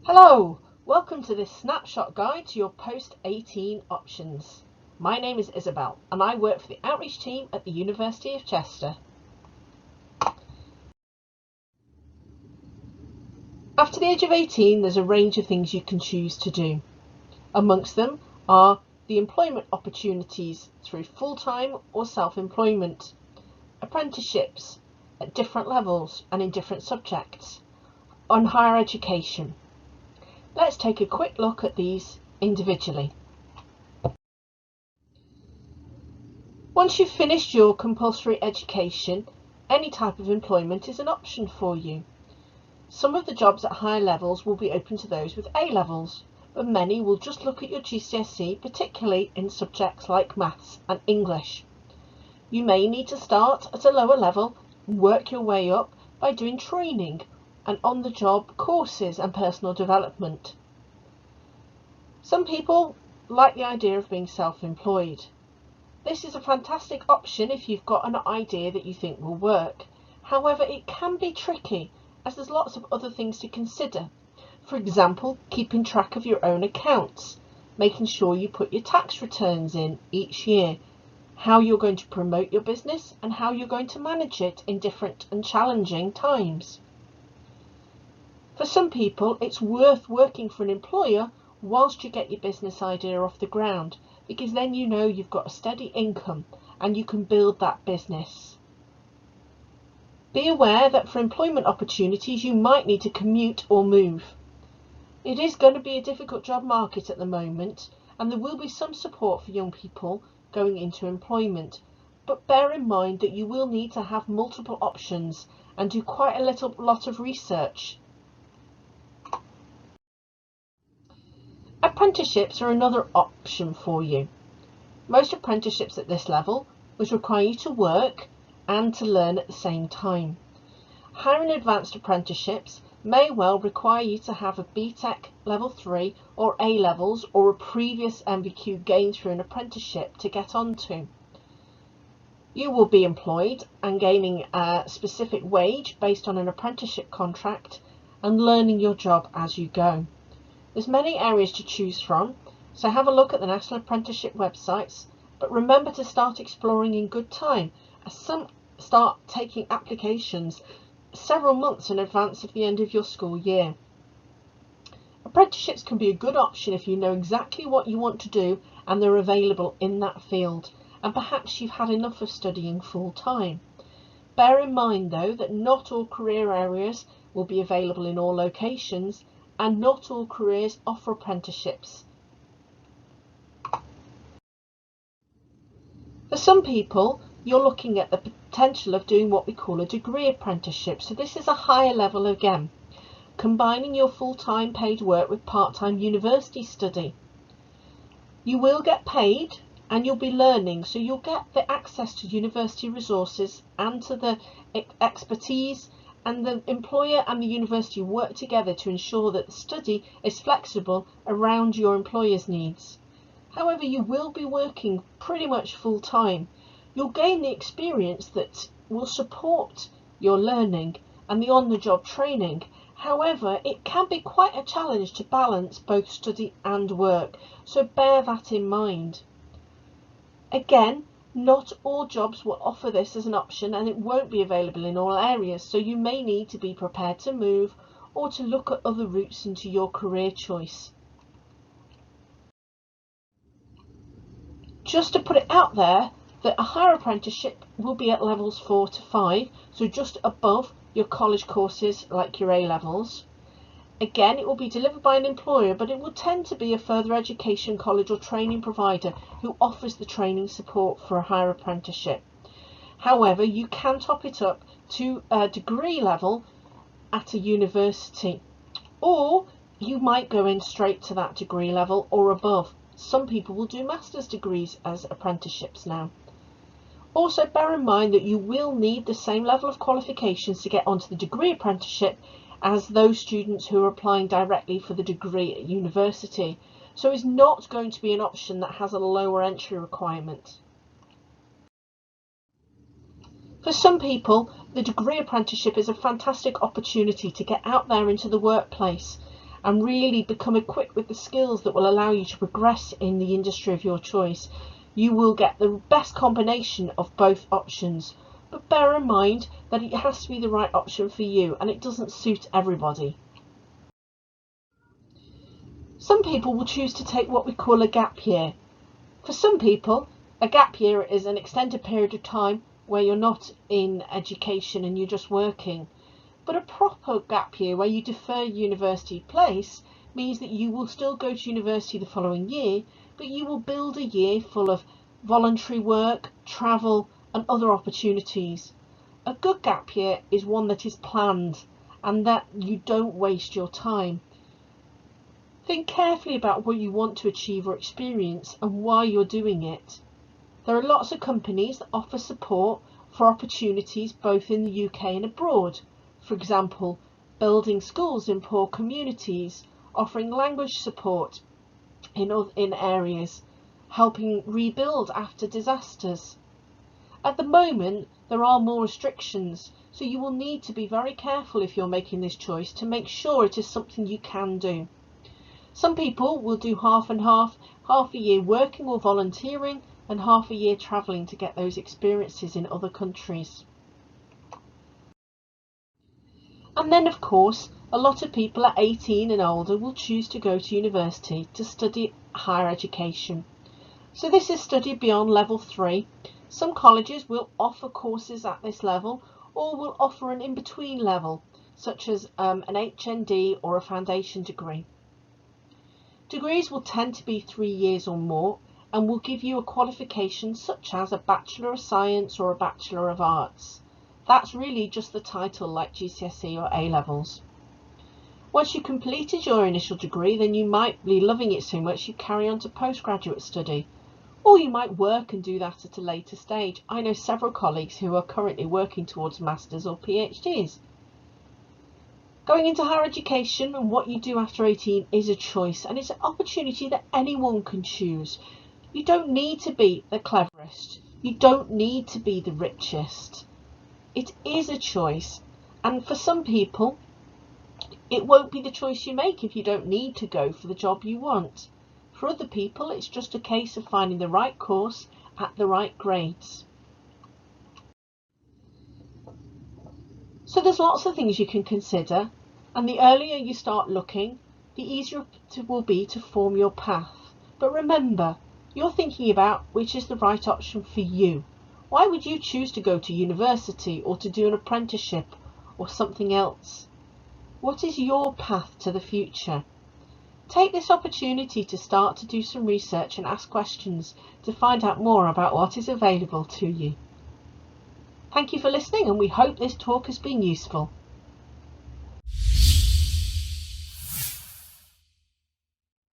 Hello, welcome to this snapshot guide to your Post-18 options. My name is Isabel and I work for the outreach team at the University of Chester. After the age of 18, there's a range of things you can choose to do. Amongst them are the employment opportunities through full-time or self-employment, apprenticeships at different levels and in different subjects, on higher education. Let's take a quick look at these individually. Once you've finished your compulsory education, any type of employment is an option for you. Some of the jobs at higher levels will be open to those with A levels, but many will just look at your GCSE, particularly in subjects like maths and English. You may need to start at a lower level and work your way up by doing training and on-the-job courses and personal development. Some people like the idea of being self-employed. This is a fantastic option if you've got an idea that you think will work. However, it can be tricky as there's lots of other things to consider. For example, keeping track of your own accounts, making sure you put your tax returns in each year, how you're going to promote your business and how you're going to manage it in different and challenging times. For some people, it's worth working for an employer whilst you get your business idea off the ground, because then you know you've got a steady income and you can build that business. Be aware that for employment opportunities you might need to commute or move. It is going to be a difficult job market at the moment and there will be some support for young people going into employment, but bear in mind that you will need to have multiple options and do quite a lot of research. Apprenticeships are another option for you. Most apprenticeships at this level would require you to work and to learn at the same time. Higher and advanced apprenticeships may well require you to have a BTEC level 3 or A levels or a previous MVQ gained through an apprenticeship to get onto. You will be employed and gaining a specific wage based on an apprenticeship contract and learning your job as you go. There's many areas to choose from, so have a look at the National Apprenticeship websites, but remember to start exploring in good time, as some start taking applications several months in advance of the end of your school year. Apprenticeships can be a good option if you know exactly what you want to do and they're available in that field, and perhaps you've had enough of studying full time. Bear in mind though that not all career areas will be available in all locations, and not all careers offer apprenticeships. For some people, you're looking at the potential of doing what we call a degree apprenticeship. So this is a higher level again, combining your full-time paid work with part-time university study. You will get paid and you'll be learning, so you'll get the access to university resources and to the expertise, and the employer and the university work together to ensure that the study is flexible around your employer's needs. However, you will be working pretty much full time. You'll gain the experience that will support your learning and the on-the-job training. However, it can be quite a challenge to balance both study and work, so bear that in mind. Again, not all jobs will offer this as an option and it won't be available in all areas, so you may need to be prepared to move or to look at other routes into your career choice. Just to put it out there that a higher apprenticeship will be at levels 4 to 5, so just above your college courses like your A levels. Again, it will be delivered by an employer, but it will tend to be a further education college or training provider who offers the training support for a higher apprenticeship. However, you can top it up to a degree level at a university, or you might go in straight to that degree level or above. Some people will do master's degrees as apprenticeships now. Also, bear in mind that you will need the same level of qualifications to get onto the degree apprenticeship as those students who are applying directly for the degree at university. So it's not going to be an option that has a lower entry requirement. For some people, the degree apprenticeship is a fantastic opportunity to get out there into the workplace and really become equipped with the skills that will allow you to progress in the industry of your choice, you will get the best combination of both options. But bear in mind that it has to be the right option for you, and it doesn't suit everybody. Some people will choose to take what we call a gap year. For some people, a gap year is an extended period of time where you're not in education and you're just working. But a proper gap year where you defer university place means that you will still go to university the following year, but you will build a year full of voluntary work, travel and other opportunities. A good gap year is one that is planned and that you don't waste your time. Think carefully about what you want to achieve or experience and why you're doing it. There are lots of companies that offer support for opportunities both in the UK and abroad. For example, building schools in poor communities, offering language support in areas, helping rebuild after disasters. At the moment, there are more restrictions, so you will need to be very careful if you're making this choice to make sure it is something you can do. Some people will do half and half a year working or volunteering and half a year travelling to get those experiences in other countries. And then, of course, a lot of people at 18 and older will choose to go to university to study higher education. So this is study beyond level 3. Some colleges will offer courses at this level or will offer an in-between level, such as an HND or a foundation degree. Degrees will tend to be 3 years or more and will give you a qualification such as a Bachelor of Science or a Bachelor of Arts. That's really just the title like GCSE or A-levels. Once you've completed your initial degree, then you might be loving it so much you carry on to postgraduate study. Or you might work and do that at a later stage. I know several colleagues who are currently working towards Masters or PhDs. Going into higher education and what you do after 18 is a choice, and it's an opportunity that anyone can choose. You don't need to be the cleverest. You don't need to be the richest. It is a choice, and for some people, it won't be the choice you make if you don't need to go for the job you want. For other people, it's just a case of finding the right course at the right grades. So there's lots of things you can consider, and the earlier you start looking, the easier it will be to form your path. But remember, you're thinking about which is the right option for you. Why would you choose to go to university or to do an apprenticeship or something else? What is your path to the future? Take this opportunity to start to do some research and ask questions to find out more about what is available to you. Thank you for listening, and we hope this talk has been useful.